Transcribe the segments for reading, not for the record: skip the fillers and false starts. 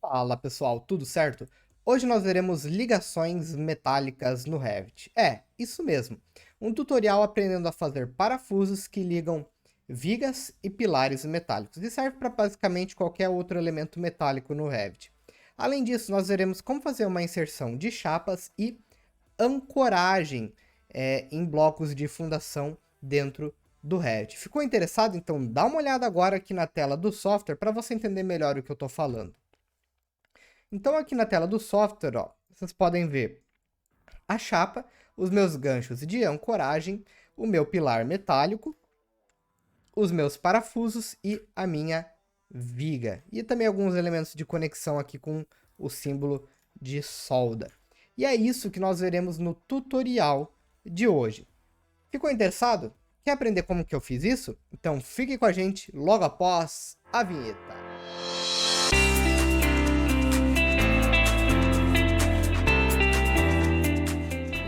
Fala pessoal, tudo certo? Hoje nós veremos ligações metálicas no Revit. Isso mesmo. Um tutorial aprendendo a fazer parafusos que ligam vigas e pilares metálicos. E serve para basicamente qualquer outro elemento metálico no Revit. Além disso, nós veremos como fazer uma inserção de chapas e ancoragem em blocos de fundação dentro do Revit. Ficou interessado? Então dá uma olhada agora aqui na tela do software para você entender melhor o que eu estou falando. Então aqui na tela do software, ó, vocês podem ver a chapa, os meus ganchos de ancoragem, o meu pilar metálico, os meus parafusos e a minha viga. E também alguns elementos de conexão aqui com o símbolo de solda. E é isso que nós veremos no tutorial de hoje. Ficou interessado? Quer aprender como que eu fiz isso? Então fique com a gente logo após a vinheta.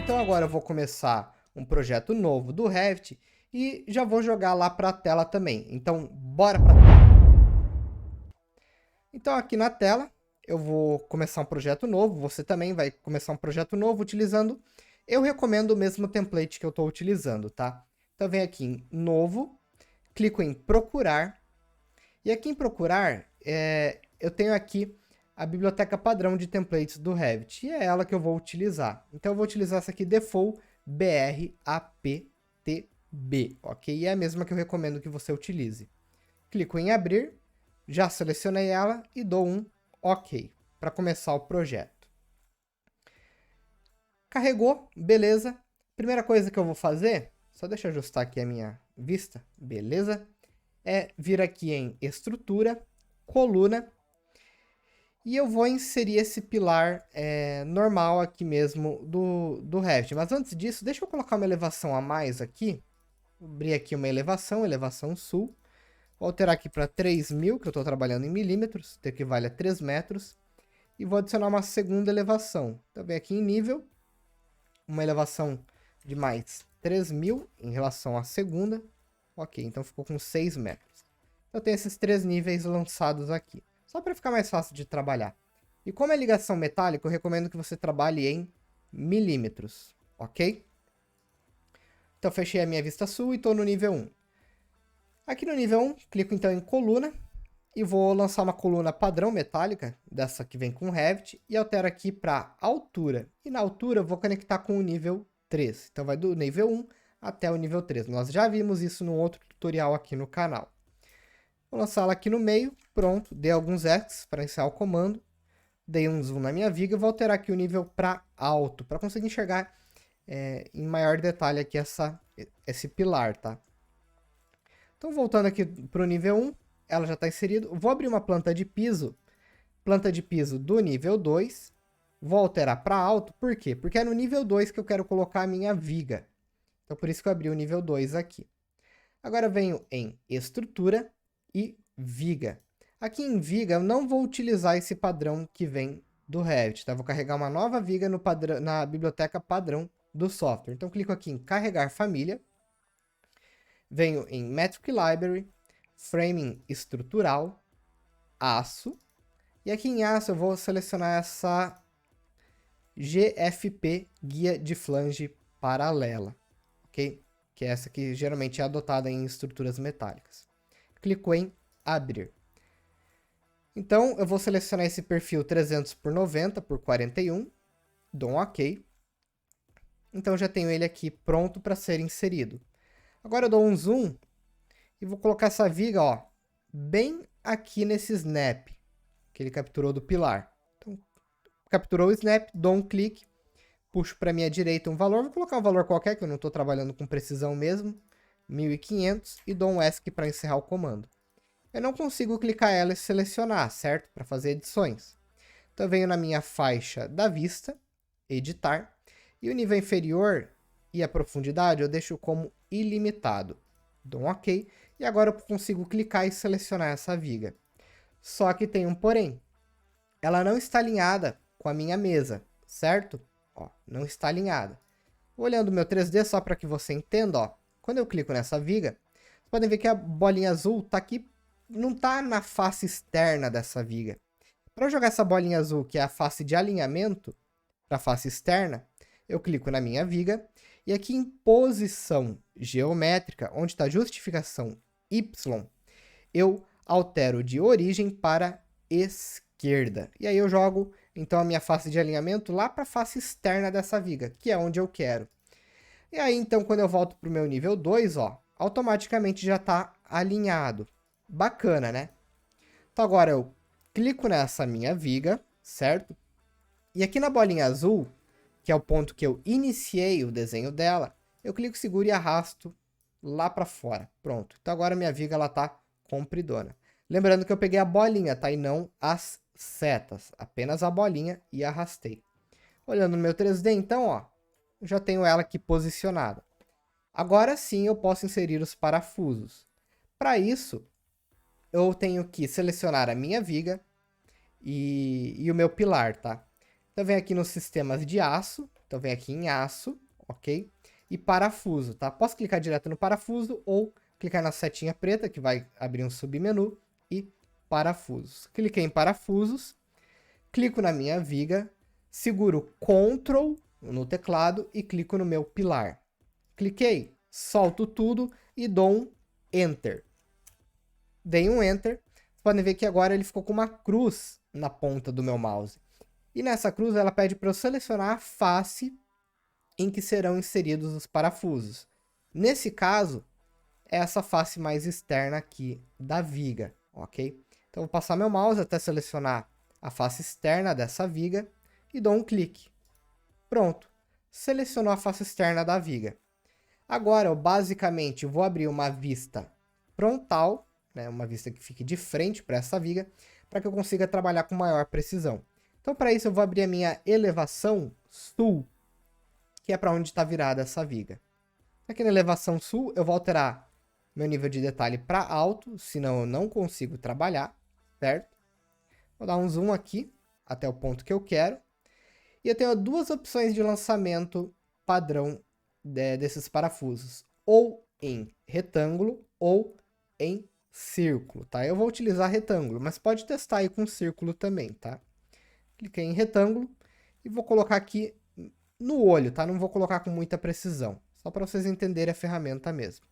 Então agora eu vou começar um projeto novo do Revit e já vou jogar lá para a tela também. Então bora para a tela. Então aqui na tela eu vou começar um projeto novo, você também vai começar um projeto novo utilizando, eu recomendo o mesmo template que eu estou utilizando, tá? Então vem aqui em novo, clico em procurar, e aqui em procurar eu tenho aqui a biblioteca padrão de templates do Revit, e é ela que eu vou utilizar. Então eu vou utilizar essa aqui, Default BRAPTB, ok? E é a mesma que eu recomendo que você utilize. Clico em abrir, já selecionei ela e dou um OK para começar o projeto. Carregou, beleza. Primeira coisa que eu vou fazer, só deixa eu ajustar aqui a minha vista, beleza? É vir aqui em estrutura, coluna, e eu vou inserir esse pilar normal aqui mesmo do Revit. Mas antes disso, deixa eu colocar uma elevação a mais aqui. Vou abrir aqui uma elevação sul. Vou alterar aqui para 3.000, que eu estou trabalhando em milímetros, que equivale a 3 metros. E vou adicionar uma segunda elevação. Então, vem aqui em nível, uma elevação de mais 3.000 em relação à segunda. Ok, então ficou com 6 metros. Então, eu tenho esses 3 níveis lançados aqui. Só para ficar mais fácil de trabalhar. E como é ligação metálica, eu recomendo que você trabalhe em milímetros, ok? Então, fechei a minha vista sul e estou no nível 1. Aqui no nível 1, clico então em coluna e vou lançar uma coluna padrão metálica, dessa que vem com Revit, e altero aqui para altura. E na altura eu vou conectar com o nível 3. Então vai do nível 1 até o nível 3. Nós já vimos isso no outro tutorial aqui no canal. Vou lançar ela aqui no meio, pronto, dei alguns X para iniciar o comando, dei um zoom na minha viga e vou alterar aqui o nível para alto, para conseguir enxergar em maior detalhe aqui esse pilar, tá? Então voltando aqui para o nível 1, ela já está inserida, vou abrir uma planta de piso do nível 2, vou alterar para alto, por quê? Porque é no nível 2 que eu quero colocar a minha viga, então por isso que eu abri o nível 2 aqui. Agora venho em estrutura, e viga. Aqui em viga eu não vou utilizar esse padrão que vem do Revit, tá? Vou carregar uma nova viga na biblioteca padrão do software. Então clico aqui em carregar família, venho em Metric Library, Framing estrutural, aço, e aqui em aço eu vou selecionar essa GFP, guia de flange paralela, ok? Que é essa que geralmente é adotada em estruturas metálicas. Clico em abrir. Então, eu vou selecionar esse perfil 300 por 90 por 41, dou um OK. Então, já tenho ele aqui pronto para ser inserido. Agora eu dou um zoom e vou colocar essa viga, ó, bem aqui nesse snap que ele capturou do pilar. Então, capturou o snap, dou um clique, puxo para minha direita um valor, vou colocar um valor qualquer, que eu não estou trabalhando com precisão mesmo, 1500, e dou um ESC para encerrar o comando. Eu não consigo clicar ela e selecionar, certo? Para fazer edições. Então eu venho na minha faixa da vista, editar, e o nível inferior e a profundidade eu deixo como ilimitado. Dou um OK, e agora eu consigo clicar e selecionar essa viga. Só que tem um porém. Ela não está alinhada com a minha mesa, certo? Ó, não está alinhada. Olhando o meu 3D, só para que você entenda, ó, quando eu clico nessa viga, vocês podem ver que a bolinha azul está aqui, não está na face externa dessa viga. Para jogar essa bolinha azul, que é a face de alinhamento, para a face externa, eu clico na minha viga e aqui em posição geométrica, onde está justificação Y, eu altero de origem para esquerda. E aí eu jogo, então, a minha face de alinhamento lá para a face externa dessa viga, que é onde eu quero. E aí, então, quando eu volto para o meu nível 2, ó, automaticamente já está alinhado. Bacana, né? Então, agora eu clico nessa minha viga, certo? E aqui na bolinha azul, que é o ponto que eu iniciei o desenho dela, eu clico, seguro e arrasto lá para fora. Pronto. Então, agora minha viga ela tá compridona. Lembrando que eu peguei a bolinha, tá? E não as setas. Apenas a bolinha e arrastei. Olhando no meu 3D, então, ó, eu já tenho ela aqui posicionada. Agora sim eu posso inserir os parafusos. Para isso, eu tenho que selecionar a minha viga e o meu pilar, tá? Então, vem aqui nos sistemas de aço. Então, vem aqui em aço, ok? E parafuso, tá? Posso clicar direto no parafuso ou clicar na setinha preta, que vai abrir um submenu, e parafusos. Cliquei em parafusos, clico na minha viga, seguro Ctrl no teclado e clico no meu pilar. Cliquei, solto tudo e dou um Enter. Dei um Enter. Vocês podem ver que agora ele ficou com uma cruz na ponta do meu mouse. E nessa cruz ela pede para eu selecionar a face em que serão inseridos os parafusos. Nesse caso, é essa face mais externa aqui da viga, ok? Então, vou passar meu mouse até selecionar a face externa dessa viga e dou um clique. Pronto, selecionou a face externa da viga. Agora, eu basicamente vou abrir uma vista frontal, né, uma vista que fique de frente para essa viga, para que eu consiga trabalhar com maior precisão. Então, para isso, eu vou abrir a minha elevação sul, que é para onde está virada essa viga. Aqui na elevação sul, eu vou alterar meu nível de detalhe para alto, senão eu não consigo trabalhar, certo? Vou dar um zoom aqui, até o ponto que eu quero. E eu tenho duas opções de lançamento padrão desses parafusos. Ou em retângulo ou em círculo, tá? Eu vou utilizar retângulo, mas pode testar aí com círculo também, tá? Cliquei em retângulo e vou colocar aqui no olho, tá? Não vou colocar com muita precisão, só para vocês entenderem a ferramenta mesmo.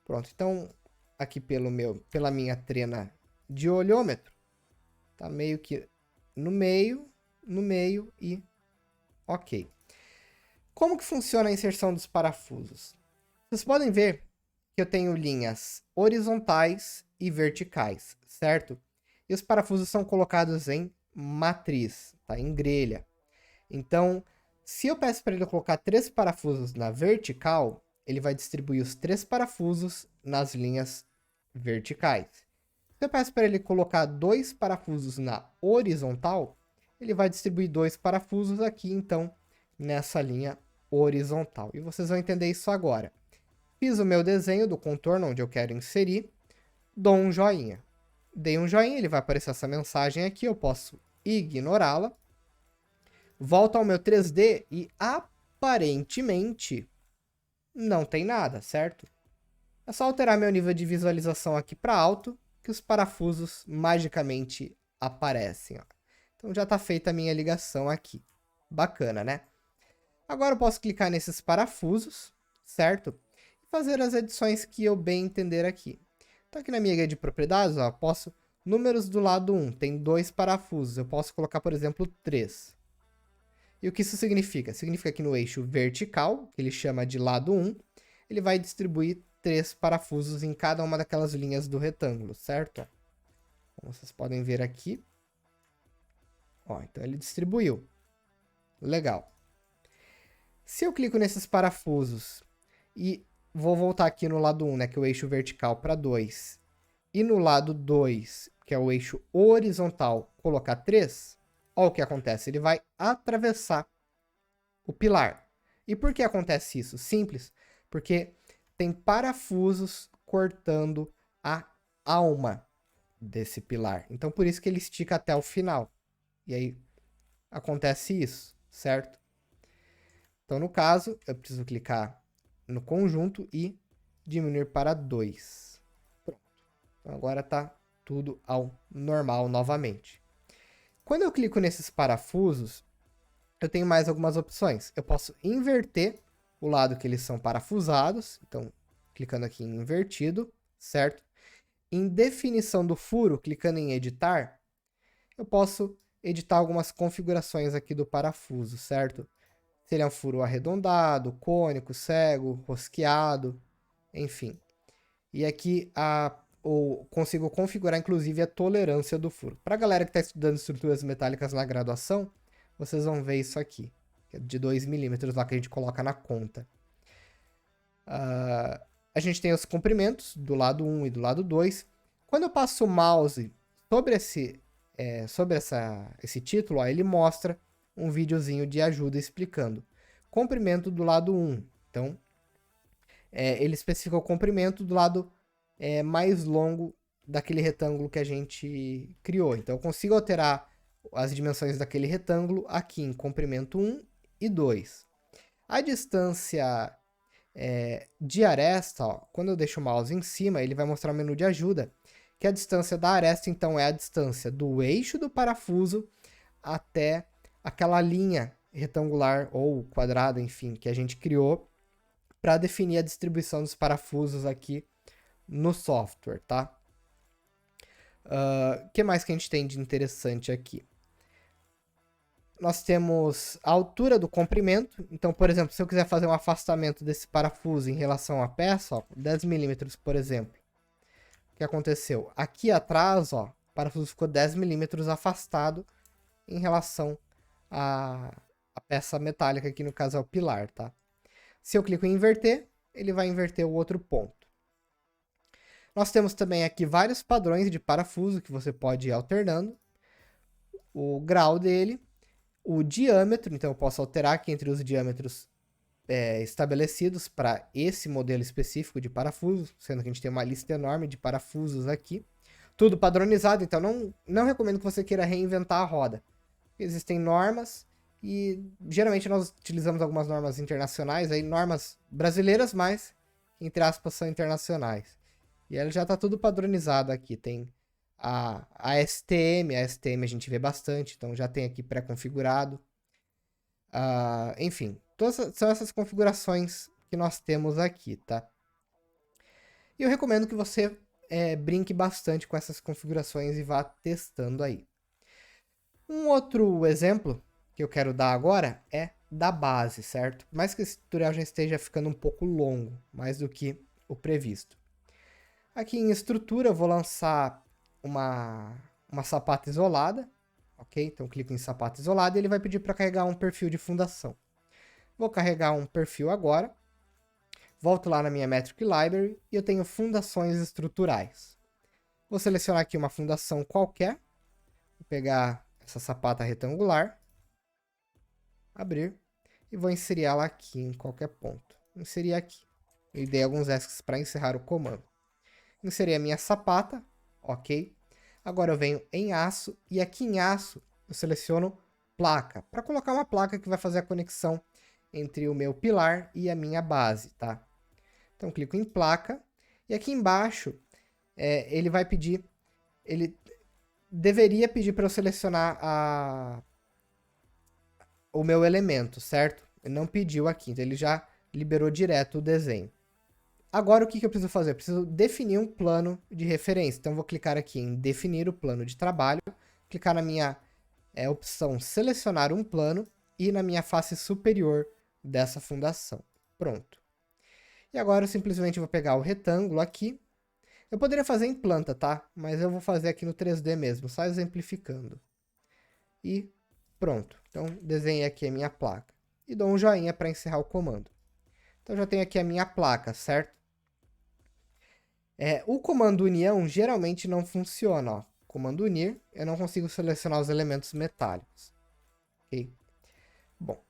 Pronto, então aqui pela minha trena de olhômetro, tá meio que no meio e ok. Como que funciona a inserção dos parafusos? Vocês podem ver que eu tenho linhas horizontais e verticais, certo? E os parafusos são colocados em matriz, tá? Em grelha. Então, se eu peço para ele colocar 3 parafusos na vertical, ele vai distribuir os 3 parafusos nas linhas verticais. Se eu peço para ele colocar 2 parafusos na horizontal, ele vai distribuir 2 parafusos aqui, então, nessa linha horizontal. E vocês vão entender isso agora. Fiz o meu desenho do contorno onde eu quero inserir, dou um joinha. Dei um joinha, ele vai aparecer essa mensagem aqui, eu posso ignorá-la. Volto ao meu 3D e aparentemente não tem nada, certo? É só alterar meu nível de visualização aqui para alto que os parafusos magicamente aparecem. Ó. Então já está feita a minha ligação aqui. Bacana, né? Agora eu posso clicar nesses parafusos, certo? E fazer as edições que eu bem entender aqui. Então aqui na minha guia de propriedades, ó, posso... Números do lado 1, tem 2 parafusos. Eu posso colocar, por exemplo, 3. E o que isso significa? Significa que no eixo vertical, que ele chama de lado 1, ele vai distribuir 3 parafusos em cada uma daquelas linhas do retângulo, certo? Como vocês podem ver aqui. Ó, então ele distribuiu. Legal. Se eu clico nesses parafusos e vou voltar aqui no lado 1, né, que é o eixo vertical, para 2, e no lado 2, que é o eixo horizontal, colocar 3, olha o que acontece, ele vai atravessar o pilar. E por que acontece isso? Simples, porque tem parafusos cortando a alma desse pilar. Então, por isso que ele estica até o final. E aí, acontece isso, certo? Então, no caso, eu preciso clicar no conjunto e diminuir para 2. Pronto. Então, agora está tudo ao normal novamente. Quando eu clico nesses parafusos, eu tenho mais algumas opções. Eu posso inverter o lado que eles são parafusados, então clicando aqui em invertido, certo? Em definição do furo, clicando em editar, eu posso editar algumas configurações aqui do parafuso, certo? Se ele é um furo arredondado, cônico, cego, rosqueado, enfim. E aqui eu consigo configurar, inclusive, a tolerância do furo. Para a galera que está estudando estruturas metálicas na graduação, vocês vão ver isso aqui, que é de 2 milímetros lá que a gente coloca na conta. A gente tem os comprimentos do lado 1 e do lado 2. Quando eu passo o mouse sobre esse título, ó, ele mostra um videozinho de ajuda explicando. Comprimento do lado 1. Então, ele especifica o comprimento do lado mais longo daquele retângulo que a gente criou. Então, eu consigo alterar as dimensões daquele retângulo aqui em comprimento 1 e 2. A distância de aresta, ó, quando eu deixo o mouse em cima, ele vai mostrar o menu de ajuda, que a distância da aresta, então, é a distância do eixo do parafuso até aquela linha retangular ou quadrada, enfim, que a gente criou para definir a distribuição dos parafusos aqui no software, tá? O que mais que a gente tem de interessante aqui? Nós temos a altura do comprimento. Então, por exemplo, se eu quiser fazer um afastamento desse parafuso em relação à peça, ó, 10 milímetros, por exemplo. O que aconteceu? Aqui atrás, ó, o parafuso ficou 10 milímetros afastado em relação à peça metálica, que no caso é o pilar, tá? Se eu clico em inverter, ele vai inverter o outro ponto. Nós temos também aqui vários padrões de parafuso que você pode ir alternando. O grau dele, o diâmetro, então eu posso alterar aqui entre os diâmetros estabelecidos para esse modelo específico de parafuso, sendo que a gente tem uma lista enorme de parafusos aqui. Tudo padronizado, então não recomendo que você queira reinventar a roda. Existem normas e geralmente nós utilizamos algumas normas internacionais, aí normas brasileiras, mas entre aspas são internacionais. E ela já está tudo padronizado aqui. Tem a STM a gente vê bastante, então já tem aqui pré-configurado. Enfim, são essas configurações que nós temos aqui, tá? E eu recomendo que você brinque bastante com essas configurações e vá testando aí. Um outro exemplo que eu quero dar agora é da base, certo? Por mais que esse tutorial já esteja ficando um pouco longo, mais do que o previsto. Aqui em estrutura eu vou lançar uma sapata isolada, ok? Então clico em sapata isolada e ele vai pedir para carregar um perfil de fundação. Vou carregar um perfil agora, volto lá na minha Metric Library e eu tenho fundações estruturais. Vou selecionar aqui uma fundação qualquer, vou pegar essa sapata retangular, abrir e vou inserir ela aqui em qualquer ponto. Inserir aqui. Eu dei alguns ESCs para encerrar o comando. Inseri a minha sapata, ok. Agora eu venho em aço e aqui em aço eu seleciono placa, para colocar uma placa que vai fazer a conexão entre o meu pilar e a minha base, tá? Então clico em placa e aqui embaixo ele vai pedir, ele deveria pedir para eu selecionar o meu elemento, certo? Ele não pediu aqui, então ele já liberou direto o desenho. Agora, o que eu preciso fazer? Eu preciso definir um plano de referência. Então, eu vou clicar aqui em definir o plano de trabalho, clicar na minha opção selecionar um plano e na minha face superior dessa fundação. Pronto. E agora, eu simplesmente vou pegar o retângulo aqui. Eu poderia fazer em planta, tá? Mas eu vou fazer aqui no 3D mesmo, só exemplificando. E pronto. Então, desenhei aqui a minha placa. E dou um joinha para encerrar o comando. Então, já tenho aqui a minha placa, certo? O comando união geralmente não funciona. Ó. Comando unir, eu não consigo selecionar os elementos metálicos. Ok? Bom,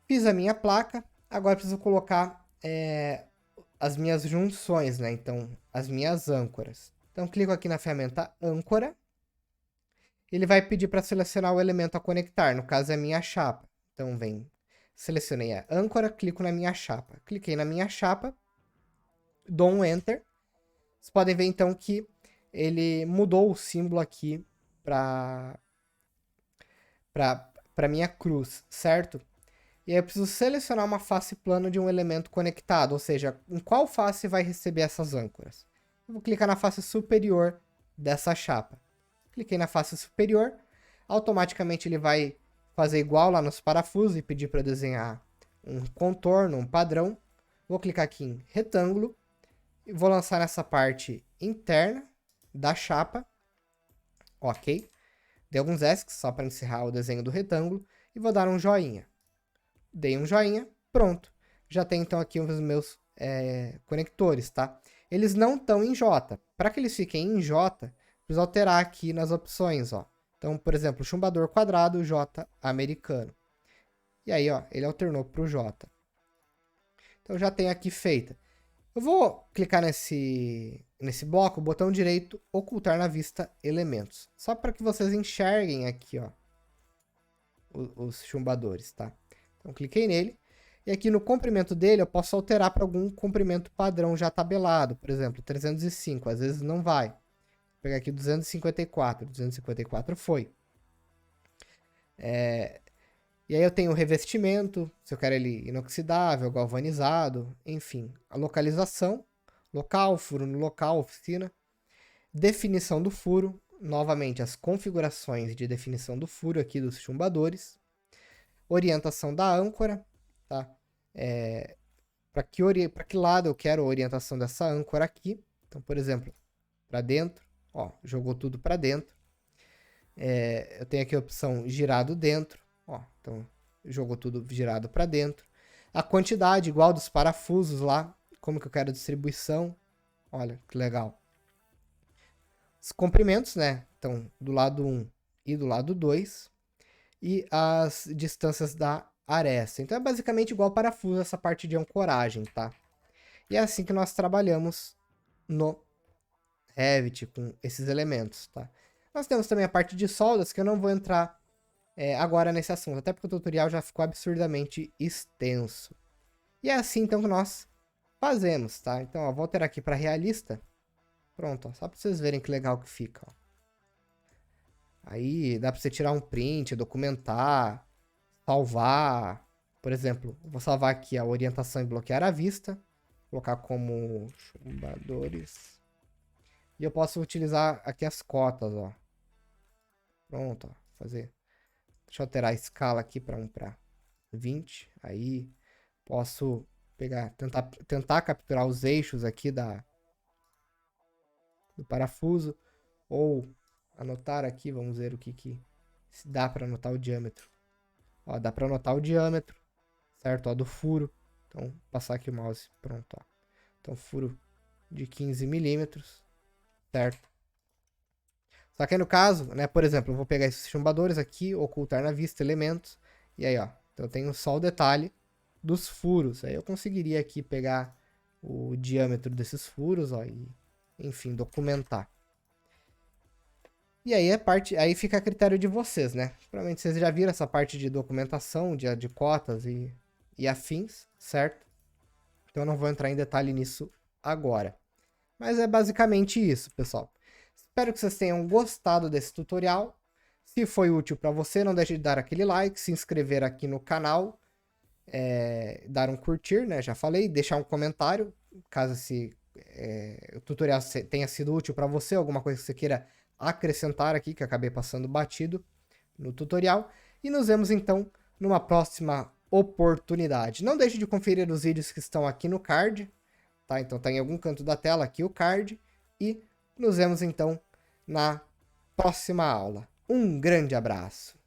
fiz a minha placa, agora preciso colocar as minhas junções, né? Então, as minhas âncoras. Então, clico aqui na ferramenta âncora. Ele vai pedir para selecionar o elemento a conectar, no caso é a minha chapa. Então, selecionei a âncora, clico na minha chapa. Cliquei na minha chapa, dou um Enter. Vocês podem ver, então, que ele mudou o símbolo aqui para minha cruz, certo? E aí eu preciso selecionar uma face plana de um elemento conectado, ou seja, em qual face vai receber essas âncoras. Eu vou clicar na face superior dessa chapa. Cliquei na face superior, automaticamente ele vai fazer igual lá nos parafusos e pedir para desenhar um contorno, um padrão. Vou clicar aqui em retângulo e vou lançar nessa parte interna da chapa. Ok. Dei alguns ESCs só para encerrar o desenho do retângulo e vou dar um joinha. Dei um joinha, pronto. Já tem então aqui os meus conectores, tá? Eles não estão em J. Para que eles fiquem em J, preciso alterar aqui nas opções, ó. Então, por exemplo, chumbador quadrado, J americano. E aí, ó, ele alternou para o J. Então, já tem aqui feita. Eu vou clicar nesse bloco, botão direito, ocultar na vista elementos. Só para que vocês enxerguem aqui, ó, os chumbadores, tá? Então, cliquei nele. E aqui no comprimento dele, eu posso alterar para algum comprimento padrão já tabelado. Por exemplo, 305. Às vezes não vai. Vou pegar aqui 254. 254 foi. E aí eu tenho o revestimento, se eu quero ele inoxidável, galvanizado, enfim. A localização, local, furo no local, oficina. Definição do furo. Novamente, as configurações de definição do furo aqui dos chumbadores. Orientação da âncora, tá? Para que lado eu quero a orientação dessa âncora aqui. Então, por exemplo, para dentro, ó, jogou tudo para dentro. Eu tenho aqui a opção girado dentro, ó, então jogou tudo girado para dentro. A quantidade igual dos parafusos lá, como que eu quero a distribuição, olha que legal. Os comprimentos, né? Então, do lado 1 e do lado 2. E as distâncias da aresta. Então é basicamente igual parafuso essa parte de ancoragem, tá? E é assim que nós trabalhamos no Revit com esses elementos, tá? Nós temos também a parte de soldas, que eu não vou entrar agora nesse assunto, até porque o tutorial já ficou absurdamente extenso. E é assim então que nós fazemos, tá? Então, ó, vou alterar aqui para realista. Pronto, ó, só para vocês verem que legal que fica, ó. Aí dá para você tirar um print, documentar, salvar. Por exemplo, vou salvar aqui a orientação e bloquear a vista. Colocar como chumbadores. E eu posso utilizar aqui as cotas, ó. Pronto, ó. Fazer. Deixa eu alterar a escala aqui para 1 para 20. Aí posso pegar, tentar capturar os eixos aqui do parafuso. Ou anotar aqui, vamos ver o que se dá para anotar o diâmetro. Ó, dá para anotar o diâmetro, certo? Ó, do furo. Então, passar aqui o mouse, pronto, ó. Então, furo de 15 milímetros, certo? Só que aí no caso, né, por exemplo, eu vou pegar esses chumbadores aqui, ocultar na vista elementos, e aí, ó, então eu tenho só o detalhe dos furos. Aí eu conseguiria aqui pegar o diâmetro desses furos, ó, e, enfim, documentar. E aí aí fica a critério de vocês, né? Provavelmente vocês já viram essa parte de documentação, de cotas e afins, certo? Então eu não vou entrar em detalhe nisso agora. Mas é basicamente isso, pessoal. Espero que vocês tenham gostado desse tutorial. Se foi útil para você, não deixe de dar aquele like, se inscrever aqui no canal, dar um curtir, né? Já falei, deixar um comentário, caso o tutorial tenha sido útil para você, alguma coisa que você queira acrescentar aqui, que eu acabei passando batido no tutorial. E nos vemos então numa próxima oportunidade. Não deixe de conferir os vídeos que estão aqui no card, tá? Então tá em algum canto da tela aqui o card. E nos vemos então na próxima aula. Um grande abraço!